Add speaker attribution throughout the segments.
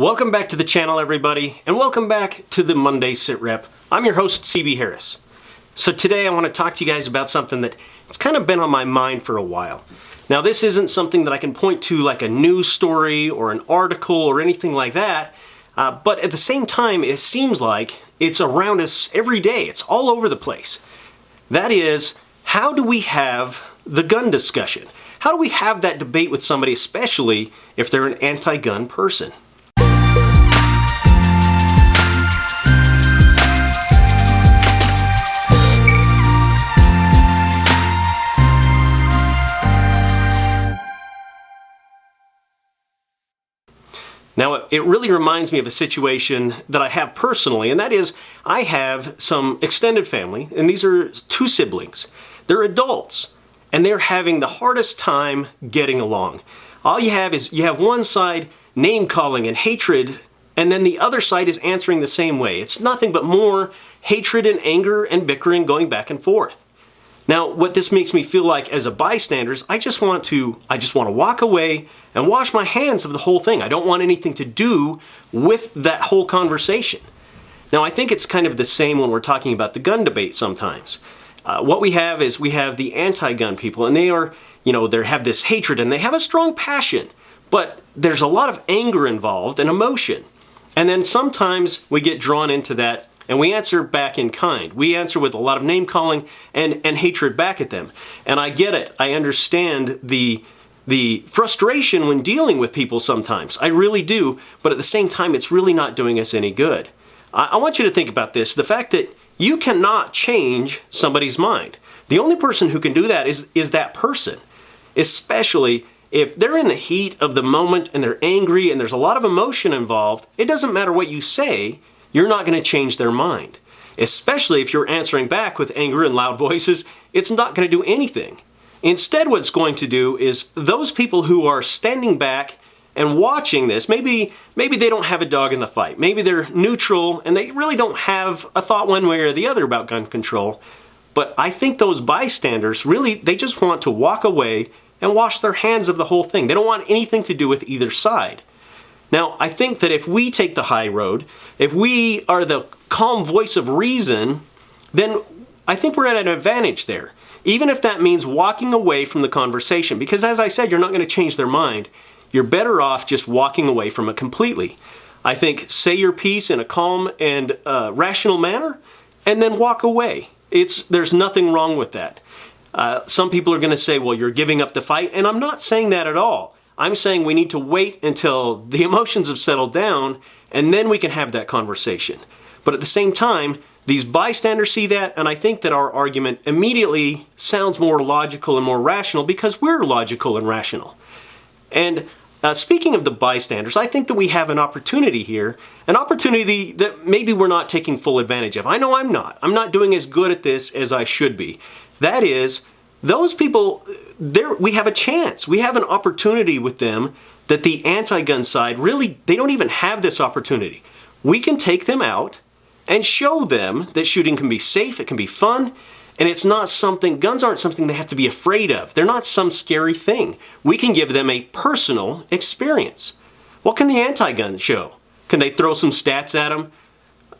Speaker 1: Welcome back to the channel, everybody, and welcome back to the Monday SITREP. I'm your host, CB Harris. So today I want to talk to you guys about something that it's kind of been on my mind for a while. Now, this isn't something that I can point to like a news story or an article or anything like that, but at the same time, it seems like it's around us every day. It's all over the place. That is, how do we have the gun discussion? How do we have that debate with somebody, especially if they're an anti-gun person? Now, it really reminds me of a situation that I have personally, and that is I have some extended family, and these are two siblings. They're adults, and they're having the hardest time getting along. All you have is you have one side name-calling and hatred, and then the other side is answering the same way. It's nothing but more hatred and anger and bickering going back and forth. Now, what this makes me feel like as a bystander is I just want to walk away and wash my hands of the whole thing. I don't want anything to do with that whole conversation. Now, I think it's kind of the same when we're talking about the gun debate sometimes. What we have is we have the anti-gun people, and they have this hatred and they have a strong passion, but there's a lot of anger involved and emotion. And then sometimes we get drawn into that and we answer back in kind. We answer with a lot of name calling and hatred back at them. And I get it. I understand the frustration when dealing with people sometimes. I really do. But at the same time, it's really not doing us any good. I want you to think about this. The fact that you cannot change somebody's mind. The only person who can do that is that person. Especially if they're in the heat of the moment and they're angry and there's a lot of emotion involved, it doesn't matter what you say. You're not going to change their mind. Especially if you're answering back with anger and loud voices, it's not going to do anything. Instead, what it's going to do is those people who are standing back and watching this, maybe they don't have a dog in the fight. Maybe they're neutral and they really don't have a thought one way or the other about gun control. But I think those bystanders really, they just want to walk away and wash their hands of the whole thing. They don't want anything to do with either side. Now, I think that if we take the high road, if we are the calm voice of reason, then I think we're at an advantage there. Even if that means walking away from the conversation. Because as I said, you're not going to change their mind. You're better off just walking away from it completely. I think say your piece in a calm and rational manner, and then walk away. There's nothing wrong with that. Some people are going to say, well, you're giving up the fight, and I'm not saying that at all. I'm saying we need to wait until the emotions have settled down, and then we can have that conversation. But at the same time, these bystanders see that, and I think that our argument immediately sounds more logical and more rational because we're logical and rational. And speaking of the bystanders, I think that we have an opportunity here, an opportunity that maybe we're not taking full advantage of. I know I'm not. I'm not doing as good at this as I should be. That is, those people, we have a chance. We have an opportunity with them that the anti-gun side really, they don't even have this opportunity. We can take them out and show them that shooting can be safe, it can be fun, and it's not something, guns aren't something they have to be afraid of. They're not some scary thing. We can give them a personal experience. What can the anti-gun show? Can they throw some stats at them?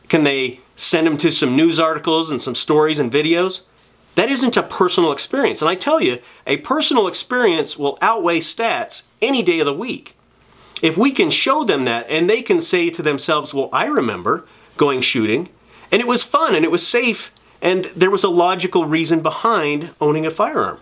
Speaker 1: Can they send them to some news articles and some stories and videos? That isn't a personal experience. And I tell you, a personal experience will outweigh stats any day of the week. If we can show them that and they can say to themselves, well, I remember going shooting and it was fun and it was safe and there was a logical reason behind owning a firearm.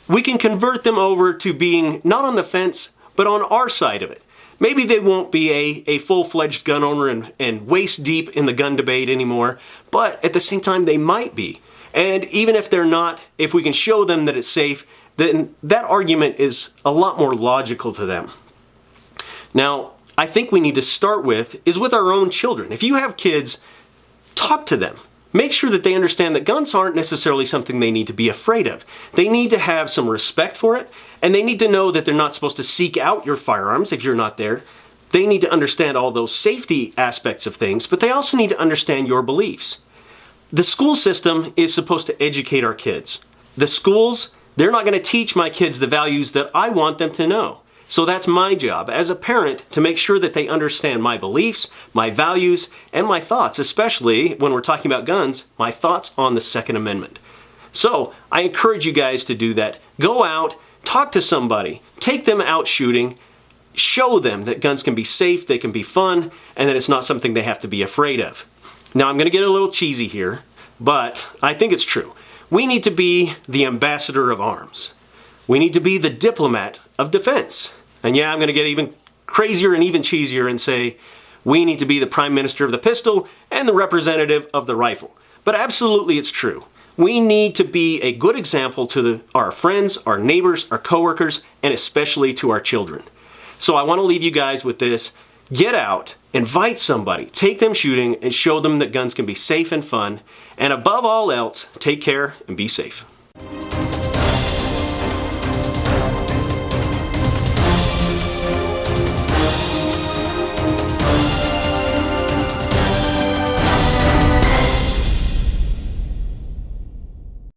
Speaker 1: We can convert them over to being not on the fence, but on our side of it. Maybe they won't be a full-fledged gun owner and waist deep in the gun debate anymore, but at the same time, they might be. And even if they're not, if we can show them that it's safe, then that argument is a lot more logical to them. Now, I think we need to start with our own children. If you have kids, talk to them. Make sure that they understand that guns aren't necessarily something they need to be afraid of. They need to have some respect for it, and they need to know that they're not supposed to seek out your firearms if you're not there. They need to understand all those safety aspects of things, but they also need to understand your beliefs. The school system is supposed to educate our kids. The schools, they're not going to teach my kids the values that I want them to know. So that's my job as a parent to make sure that they understand my beliefs, my values, and my thoughts, especially when we're talking about guns, my thoughts on the Second Amendment. So I encourage you guys to do that. Go out, talk to somebody, take them out shooting, show them that guns can be safe, they can be fun, and that it's not something they have to be afraid of. Now I'm going to get a little cheesy here, but I think it's true. We need to be the ambassador of arms. We need to be the diplomat of defense. And yeah, I'm going to get even crazier and even cheesier and say we need to be the prime minister of the pistol and the representative of the rifle. But absolutely it's true. We need to be a good example to our friends, our neighbors, our coworkers, and especially to our children. So I want to leave you guys with this. Get out, invite somebody, take them shooting, and show them that guns can be safe and fun. And above all else, take care and be safe.